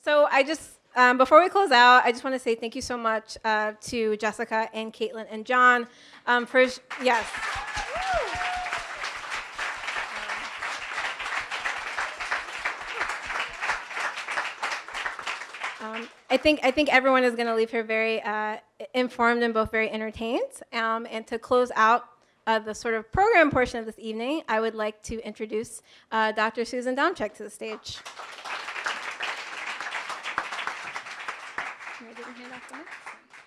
So I just, before we close out, I just want to say thank you so much to Jessica and Caitlin and John for, yes. I think everyone is going to leave here very informed and both very entertained. And to close out the sort of program portion of this evening, I would like to introduce Dr. Susan Domchek to the stage.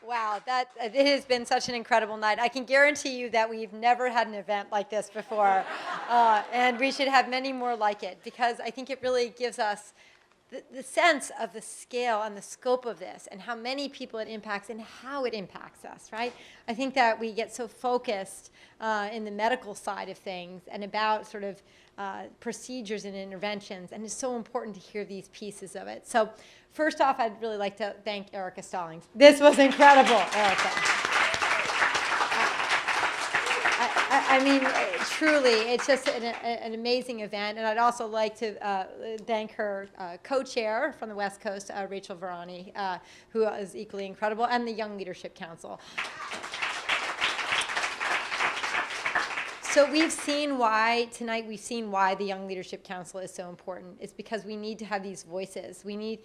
Wow, it has been such an incredible night. I can guarantee you that we've never had an event like this before, and we should have many more like it, because I think it really gives us the sense of the scale and the scope of this and how many people it impacts and how it impacts us, right? I think that we get so focused in the medical side of things and about sort of procedures and interventions, and it's so important to hear these pieces of it. So first off, I'd really like to thank Erica Stallings. This was incredible, Erica. I mean, truly, it's just an amazing event. And I'd also like to thank her co-chair from the West Coast, Rachel Verani, who is equally incredible, and the Young Leadership Council. So we've seen why, tonight we've seen why the Young Leadership Council is so important. It's because we need to have these voices. We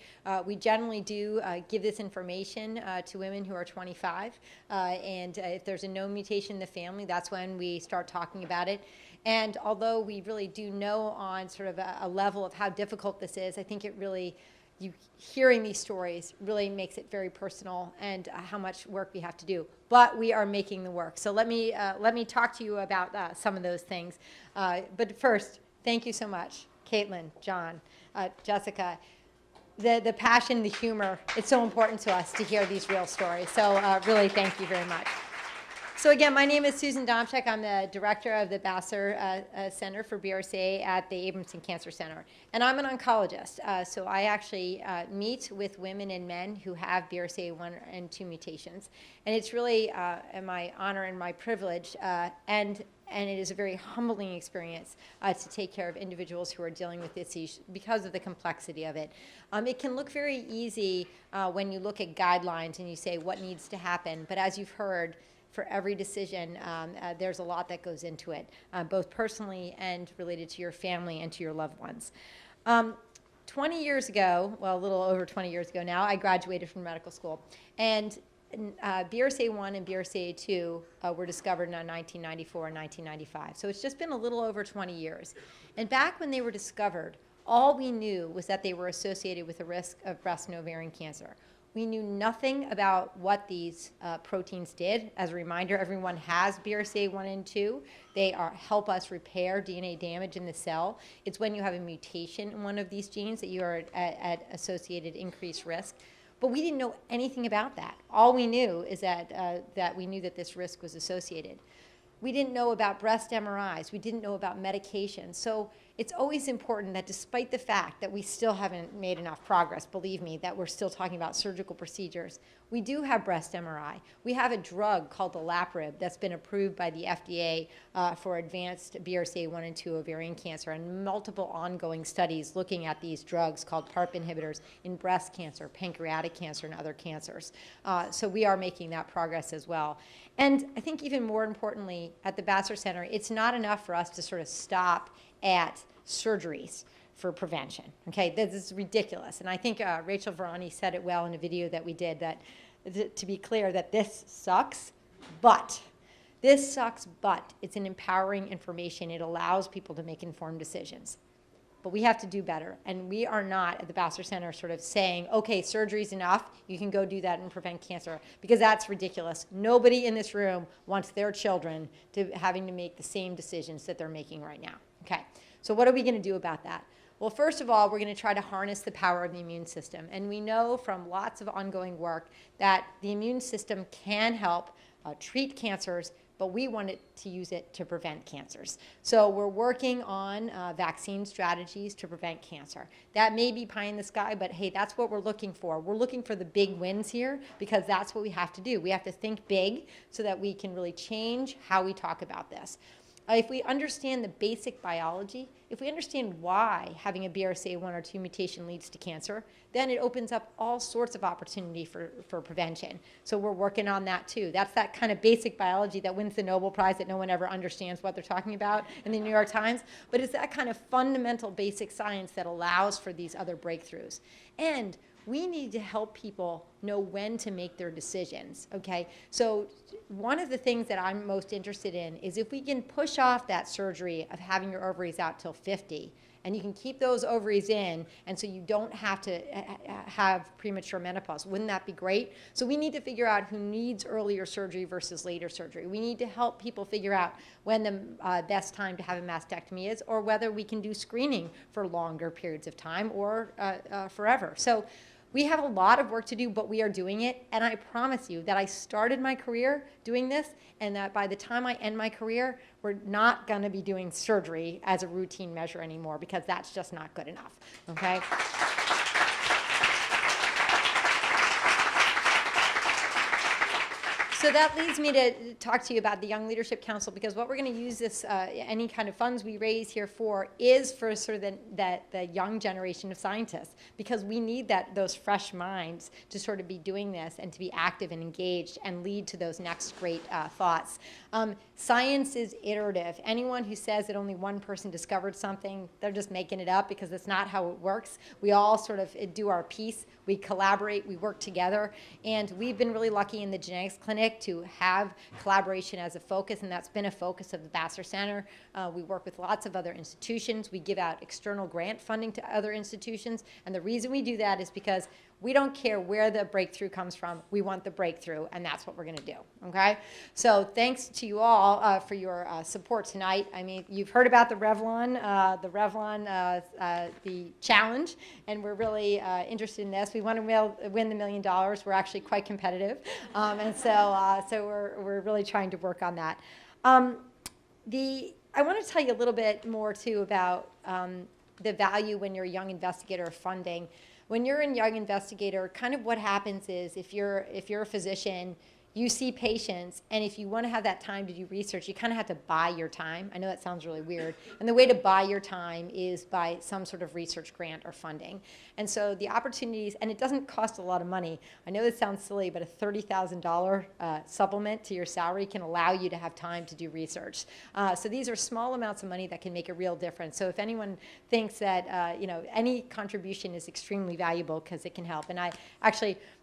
generally do give this information to women who are 25. And if there's a known mutation in the family, that's when we start talking about it. And although we really do know on sort of a level of how difficult this is, I think it really, hearing these stories really makes it very personal and how much work we have to do. But we are making the work. So let me talk to you about some of those things. But first, thank you so much, Caitlin, John, Jessica. The passion, the humor, it's so important to us to hear these real stories. So really, thank you very much. So again, my name is Susan Domchek. I'm the director of the Vassar Center for BRCA at the Abramson Cancer Center. And I'm an oncologist. So I actually meet with women and men who have BRCA1 and 2 mutations. And it's really my honor and my privilege, and it is a very humbling experience to take care of individuals who are dealing with this issue because of the complexity of it. It can look very easy when you look at guidelines and you say what needs to happen. But as you've heard, for every decision, there's a lot that goes into it, both personally and related to your family and to your loved ones. 20 years ago, well, a little over 20 years ago now, I graduated from medical school. And BRCA1 and BRCA2 were discovered in 1994 and 1995. So it's just been a little over 20 years. And back when they were discovered, all we knew was that they were associated with the risk of breast and ovarian cancer. We knew nothing about what these proteins did. As a reminder, everyone has BRCA1 and 2. They help us repair DNA damage in the cell. It's when you have a mutation in one of these genes that you are at associated increased risk. But we didn't know anything about that. All we knew is that we knew that this risk was associated. We didn't know about breast MRIs. We didn't know about medications. So it's always important that despite the fact that we still haven't made enough progress, believe me, that we're still talking about surgical procedures, we do have breast MRI. We have a drug called olaparib that's been approved by the FDA for advanced BRCA1 and 2 ovarian cancer, and multiple ongoing studies looking at these drugs called PARP inhibitors in breast cancer, pancreatic cancer, and other cancers. So we are making that progress as well. And I think even more importantly, at the Vassar Center, it's not enough for us to sort of stop at surgeries for prevention. Okay, this is ridiculous. And I think Rachel Verani said it well in a video that we did, that to be clear, that this sucks, but it's an empowering information. It allows people to make informed decisions. But we have to do better. And we are not at the Vassar Center sort of saying, okay, surgery's enough, you can go do that and prevent cancer, because that's ridiculous. Nobody in this room wants their children having to make the same decisions that they're making right now. Okay, so what are we going to do about that? Well, first of all, we're going to try to harness the power of the immune system. And we know from lots of ongoing work that the immune system can help treat cancers, but we want to use it to prevent cancers. So we're working on vaccine strategies to prevent cancer. That may be pie in the sky, but hey, that's what we're looking for. We're looking for the big wins here, because that's what we have to do. We have to think big so that we can really change how we talk about this. If we understand the basic biology, if we understand why having a BRCA1 or 2 mutation leads to cancer, then it opens up all sorts of opportunity for prevention. So we're working on that too. That's that kind of basic biology that wins the Nobel Prize that no one ever understands what they're talking about in the New York Times. But it's that kind of fundamental basic science that allows for these other breakthroughs. And we need to help people know when to make their decisions, okay? So one of the things that I'm most interested in is if we can push off that surgery of having your ovaries out till 50, and you can keep those ovaries in, and so you don't have to have premature menopause. Wouldn't that be great? So we need to figure out who needs earlier surgery versus later surgery. We need to help people figure out when the best time to have a mastectomy is, or whether we can do screening for longer periods of time or forever. So we have a lot of work to do, but we are doing it. And I promise you that I started my career doing this, and that by the time I end my career, we're not going to be doing surgery as a routine measure anymore, because that's just not good enough, okay? So that leads me to talk to you about the Young Leadership Council, because what we're going to use this, any kind of funds we raise here for, is for sort of the young generation of scientists, because we need those fresh minds to sort of be doing this and to be active and engaged and lead to those next great thoughts. Science is iterative. Anyone who says that only one person discovered something, they're just making it up, because it's not how it works. We all sort of do our piece. We collaborate. We work together. And we've been really lucky in the genetics clinic to have collaboration as a focus, and that's been a focus of the Vassar Center. We work with lots of other institutions. We give out external grant funding to other institutions. And the reason we do that is because we don't care where the breakthrough comes from. We want the breakthrough, and that's what we're going to do, okay? So thanks to you all for your support tonight. I mean, you've heard about the Revlon the challenge, and we're really interested in this. We want to win the $1 million. We're actually quite competitive, and so we're really trying to work on that. I want to tell you a little bit more, too, about the value when you're a young investigator of funding. When you're a young investigator, kind of what happens is if you're a physician, you see patients, and if you want to have that time to do research, you kind of have to buy your time. I know that sounds really weird. And the way to buy your time is by some sort of research grant or funding. And so the opportunities, and it doesn't cost a lot of money. I know this sounds silly, but a $30,000 supplement to your salary can allow you to have time to do research. So these are small amounts of money that can make a real difference. So if anyone thinks that any contribution is extremely valuable, because it can help. And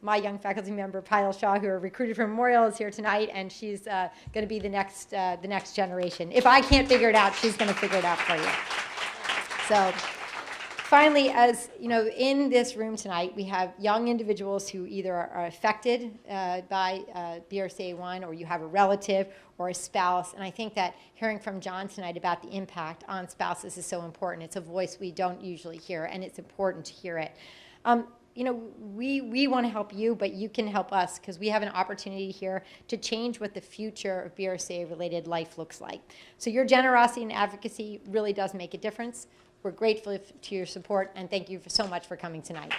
my young faculty member, Payal Shah, who are recruited from Memorial, is here tonight, and she's going to be the next generation. If I can't figure it out, she's going to figure it out for you. So finally, as you know, in this room tonight, we have young individuals who either are affected by BRCA1, or you have a relative or a spouse. And I think that hearing from John tonight about the impact on spouses is so important. It's a voice we don't usually hear, and it's important to hear it. We want to help you, but you can help us, because we have an opportunity here to change what the future of BRCA-related life looks like. So your generosity and advocacy really does make a difference. We're grateful to your support, and thank you so much for coming tonight.